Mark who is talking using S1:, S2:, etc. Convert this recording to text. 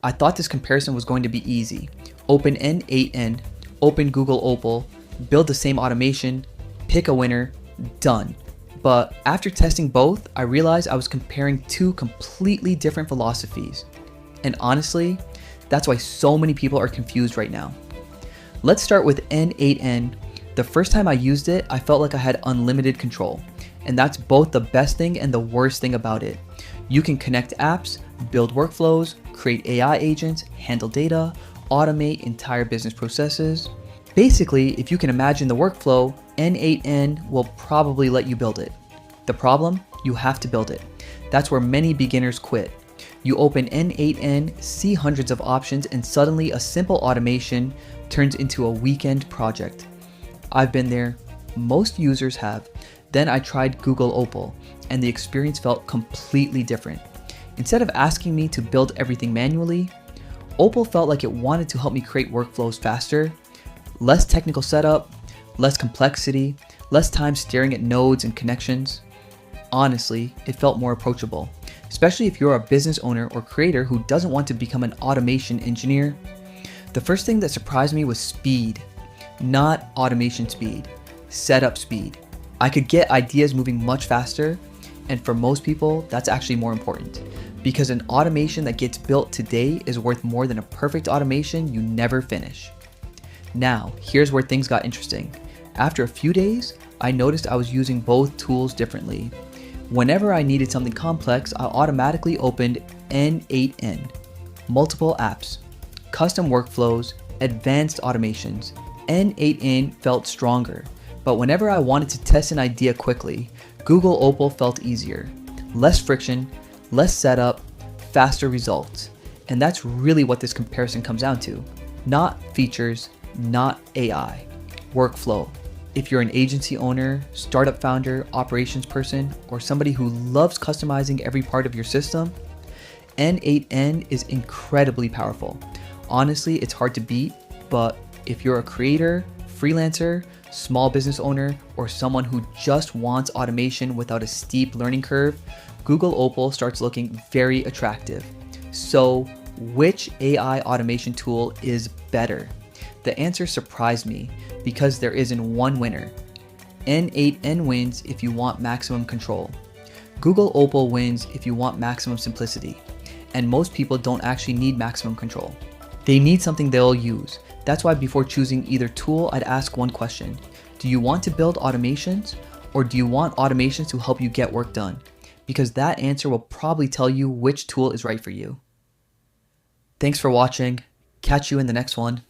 S1: I thought this comparison was going to be easy. Open N8N, open Google Opal, build the same automation, pick a winner, done. But after testing both, I realized I was comparing two completely different philosophies. And honestly, that's why so many people are confused right now. Let's start with N8N. The first time I used it, I felt like I had unlimited control. And that's both the best thing and the worst thing about it. You can connect apps, build workflows, create AI agents, handle data, automate entire business processes. Basically, if you can imagine the workflow, N8N will probably let you build it. The problem? You have to build it. That's where many beginners quit. You open N8N, see hundreds of options, and suddenly a simple automation turns into a weekend project. I've been there. Most users have. Then I tried Google Opal, and the experience felt completely different. Instead of asking me to build everything manually, Opal felt like it wanted to help me create workflows faster, less technical setup, less complexity, less time staring at nodes and connections. Honestly, it felt more approachable, especially if you're a business owner or creator who doesn't want to become an automation engineer. The first thing that surprised me was speed, not automation speed, setup speed. I could get ideas moving much faster, and for most people, that's actually more important, because an automation that gets built today is worth more than a perfect automation you never finish. Now, here's where things got interesting. After a few days, I noticed I was using both tools differently. Whenever I needed something complex, I automatically opened N8N. Multiple apps, custom workflows, advanced automations. N8N felt stronger. But whenever I wanted to test an idea quickly, Google Opal felt easier. Less friction, less setup, faster results. And that's really what this comparison comes down to. Not features, not AI. Workflow. If you're an agency owner, startup founder, operations person, or somebody who loves customizing every part of your system, N8N is incredibly powerful. Honestly, it's hard to beat, but if you're a creator, freelancer, small business owner, or someone who just wants automation without a steep learning curve, Google Opal starts looking very attractive. So, which AI automation tool is better? The answer surprised me because there isn't one winner. N8N wins if you want maximum control. Google Opal wins if you want maximum simplicity. And most people don't actually need maximum control. They need something they'll use. That's why before choosing either tool, I'd ask one question. Do you want to build automations, or do you want automations to help you get work done? Because that answer will probably tell you which tool is right for you. Thanks for watching. Catch you in the next one.